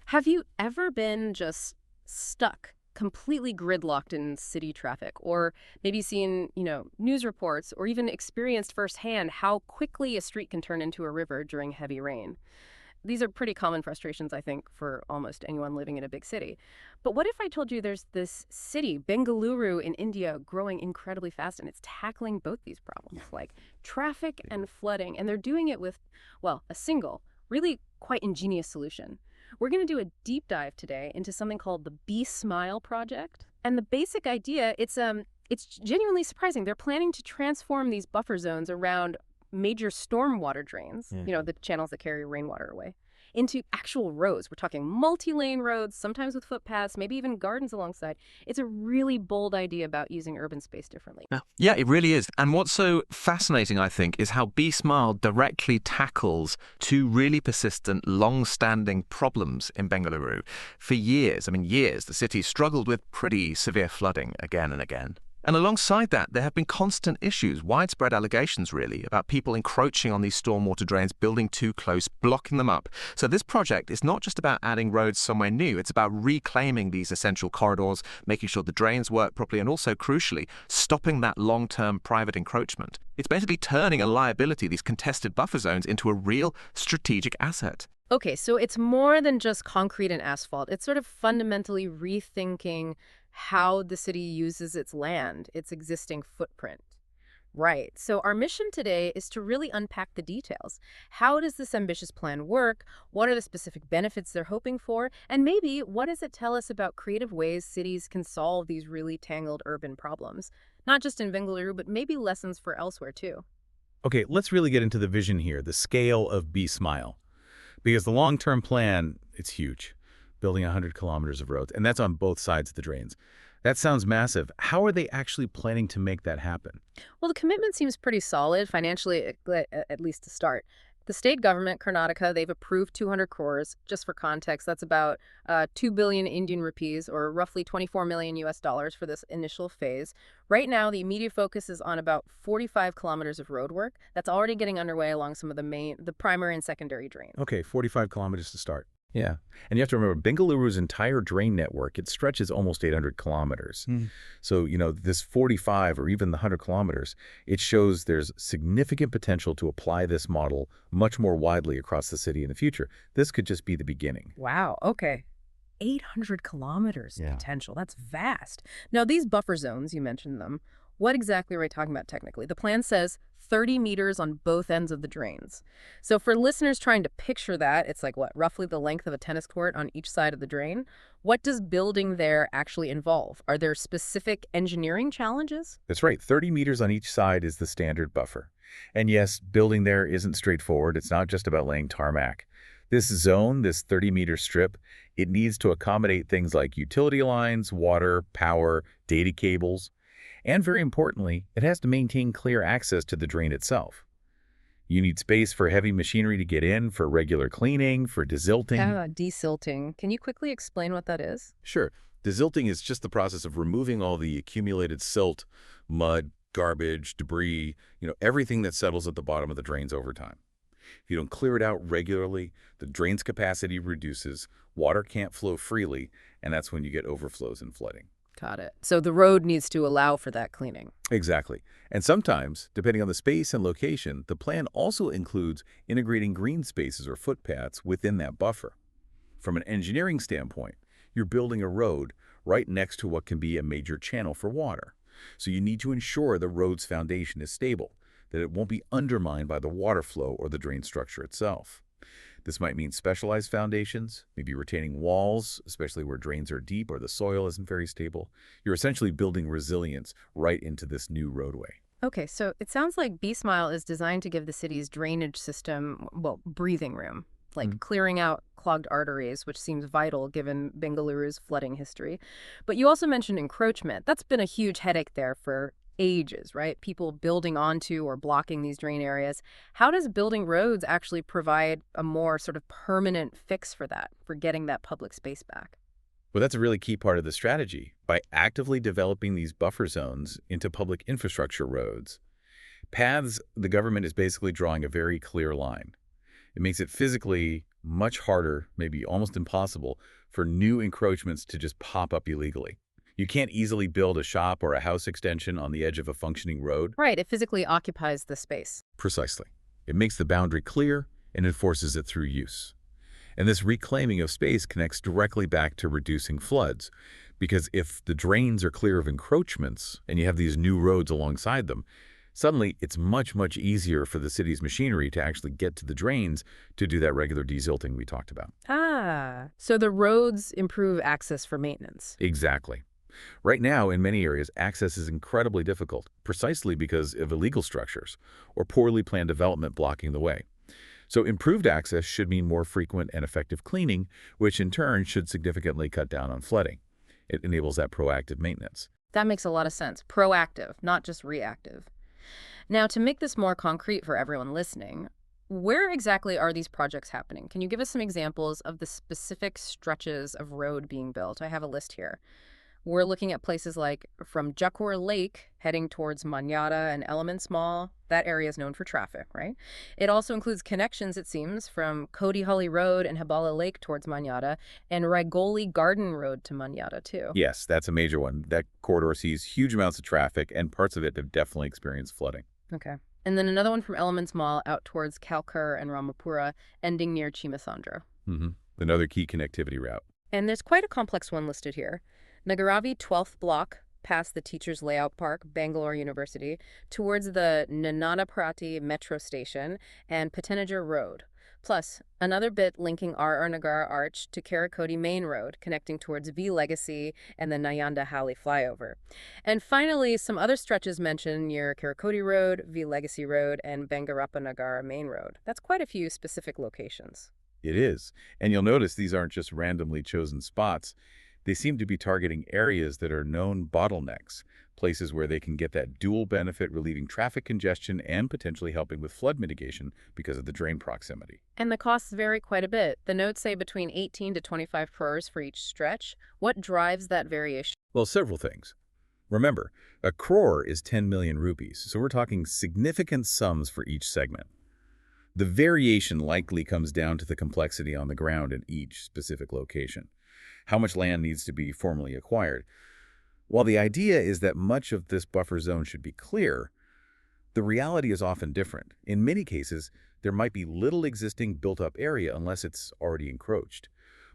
Have you ever been just stuck, completely gridlocked in city traffic, or maybe seen, news reports, or even experienced firsthand how quickly a street can turn into a river during heavy rain? These are pretty common frustrations, I think, for almost anyone living in a big city. But what if I told you there's this city, Bengaluru in India, growing incredibly fast, and it's tackling both these problems, like traffic and flooding, and they're doing it with, well, a single, really quite ingenious solution. We're going to do a deep dive today into something called the Be Smile project. And the basic idea, it's genuinely surprising. They're planning to transform these buffer zones around major stormwater drains, the channels that carry rainwater away, into actual roads. We're talking multi-lane roads, sometimes with footpaths, maybe even gardens alongside. It's a really bold idea about using urban space differently. Yeah, it really is. And what's so fascinating, I think, is how Be Smile directly tackles two really persistent, long-standing problems in Bengaluru. For years, the city struggled with pretty severe flooding again and again. And alongside that, there have been constant issues, widespread allegations really, about people encroaching on these stormwater drains, building too close, blocking them up. So this project is not just about adding roads somewhere new, it's about reclaiming these essential corridors, making sure the drains work properly, and also, crucially, stopping that long-term private encroachment. It's basically turning a liability, these contested buffer zones, into a real strategic asset. Okay, so it's more than just concrete and asphalt. It's sort of fundamentally rethinking how the city uses its land, its existing footprint. Right. So our mission today is to really unpack the details. How does this ambitious plan work? What are the specific benefits they're hoping for? And maybe what does it tell us about creative ways cities can solve these really tangled urban problems? Not just in Bengaluru, but maybe lessons for elsewhere too. Okay, let's really get into the vision here, the scale of Be Smile. Because the long-term plan, it's huge. Building 100 kilometers of roads, and that's on both sides of the drains. That sounds massive. How are they actually planning to make that happen? Well, the commitment seems pretty solid financially, at least to start. The state government, Karnataka, they've approved 200 crores. Just for context, that's about 2 billion Indian rupees, or roughly 24 million US dollars for this initial phase. Right now, the immediate focus is on about 45 kilometers of road work. That's already getting underway along some of the primary and secondary drains. Okay, 45 kilometers to start. Yeah. And you have to remember, Bengaluru's entire drain network, it stretches almost 800 kilometers. So, this 45 or even the 100 kilometers, it shows there's significant potential to apply this model much more widely across the city in the future. This could just be the beginning. Wow, okay. 800 kilometers Yeah. potential. That's vast. Now, these buffer zones, you mentioned them. What exactly are we talking about technically? The plan says 30 meters on both ends of the drains. So for listeners trying to picture that, it's like what, roughly the length of a tennis court on each side of the drain? What does building there actually involve? Are there specific engineering challenges? That's right. 30 meters on each side is the standard buffer. And yes, building there isn't straightforward. It's not just about laying tarmac. This zone, this 30-meter strip, it needs to accommodate things like utility lines, water, power, data cables. And very importantly, it has to maintain clear access to the drain itself. You need space for heavy machinery to get in, for regular cleaning, for desilting. Desilting. Can you quickly explain what that is? Sure. Desilting is just the process of removing all the accumulated silt, mud, garbage, debris, everything that settles at the bottom of the drains over time. If you don't clear it out regularly, the drain's capacity reduces, water can't flow freely, and that's when you get overflows and flooding. Got it. So the road needs to allow for that cleaning. Exactly. And sometimes, depending on the space and location, the plan also includes integrating green spaces or footpaths within that buffer. From an engineering standpoint, you're building a road right next to what can be a major channel for water. So you need to ensure the road's foundation is stable, that it won't be undermined by the water flow or the drain structure itself. This might mean specialized foundations, maybe retaining walls, especially where drains are deep or the soil isn't very stable. You're essentially building resilience right into this new roadway. Okay, so it sounds like Be Smile is designed to give the city's drainage system, breathing room, like clearing out clogged arteries, which seems vital given Bengaluru's flooding history. But you also mentioned encroachment. That's been a huge headache there for ages, right? People building onto or blocking these drain areas. How does building roads actually provide a more sort of permanent fix for that, for getting that public space back? Well, that's a really key part of the strategy. By actively developing these buffer zones into public infrastructure roads, paths, the government is basically drawing a very clear line. It makes it physically much harder, maybe almost impossible, for new encroachments to just pop up illegally. You can't easily build a shop or a house extension on the edge of a functioning road. Right, it physically occupies the space. Precisely. It makes the boundary clear and enforces it through use. And this reclaiming of space connects directly back to reducing floods, because if the drains are clear of encroachments and you have these new roads alongside them, suddenly it's much, much easier for the city's machinery to actually get to the drains to do that regular desilting we talked about. Ah, so the roads improve access for maintenance. Exactly. Right now, in many areas, access is incredibly difficult, precisely because of illegal structures or poorly planned development blocking the way. So improved access should mean more frequent and effective cleaning, which in turn should significantly cut down on flooding. It enables that proactive maintenance. That makes a lot of sense. Proactive, not just reactive. Now, to make this more concrete for everyone listening, where exactly are these projects happening? Can you give us some examples of the specific stretches of road being built? I have a list here. We're looking at places like from Jakkur Lake heading towards Manyata and Elements Mall. That area is known for traffic, right? It also includes connections, it seems, from Kodihully Road and Hebbala Lake towards Manyata and Raigoli Garden Road to Manyata, too. Yes, that's a major one. That corridor sees huge amounts of traffic, and parts of it have definitely experienced flooding. Okay. And then another one from Elements Mall out towards Jakkur and Ramapura, ending near Cheemasandra. Another key connectivity route. And there's quite a complex one listed here. Nagarabhavi 12th block, past the Teachers Layout Park, Bengaluru University, towards the Nananaprati metro station and Pattanagere Road. Plus, another bit linking RR Nagara Arch to Karakoti Main Road, connecting towards V Legacy and the Nayandahalli flyover. And finally, some other stretches mentioned near Karakoti Road, V Legacy Road, and Bengaluru Nagara Main Road. That's quite a few specific locations. It is. And you'll notice these aren't just randomly chosen spots. They seem to be targeting areas that are known bottlenecks, places where they can get that dual benefit, relieving traffic congestion and potentially helping with flood mitigation because of the drain proximity. And the costs vary quite a bit. The notes say between 18 to 25 crores for each stretch. What drives that variation? Well, several things. Remember, a crore is 10 million rupees, so we're talking significant sums for each segment. The variation likely comes down to the complexity on the ground in each specific location. How much land needs to be formally acquired. While the idea is that much of this buffer zone should be clear, the reality is often different. In many cases, there might be little existing built-up area unless it's already encroached.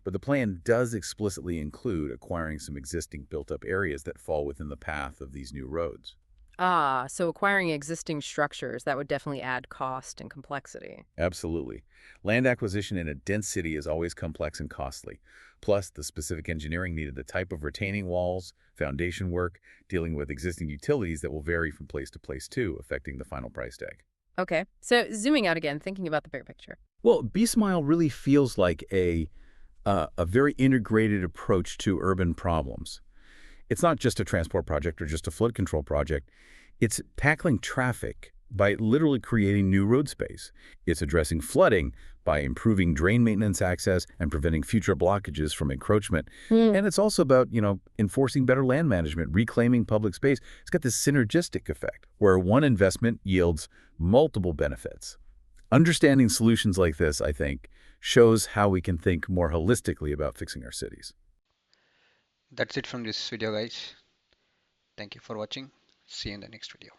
But the plan does explicitly include acquiring some existing built-up areas that fall within the path of these new roads. Ah, so acquiring existing structures, that would definitely add cost and complexity. Absolutely. Land acquisition in a dense city is always complex and costly. Plus, the specific engineering needed, the type of retaining walls, foundation work, dealing with existing utilities that will vary from place to place too, affecting the final price tag. Okay, so zooming out again, thinking about the bigger picture. Well, B-Smile really feels like a very integrated approach to urban problems. It's not just a transport project or just a flood control project. It's tackling traffic by literally creating new road space. It's addressing flooding by improving drain maintenance access and preventing future blockages from encroachment. And it's also about, enforcing better land management, reclaiming public space. It's got this synergistic effect where one investment yields multiple benefits. Understanding solutions like this, I think, shows how we can think more holistically about fixing our cities. That's it from this video, guys. Thank you for watching. See you in the next video.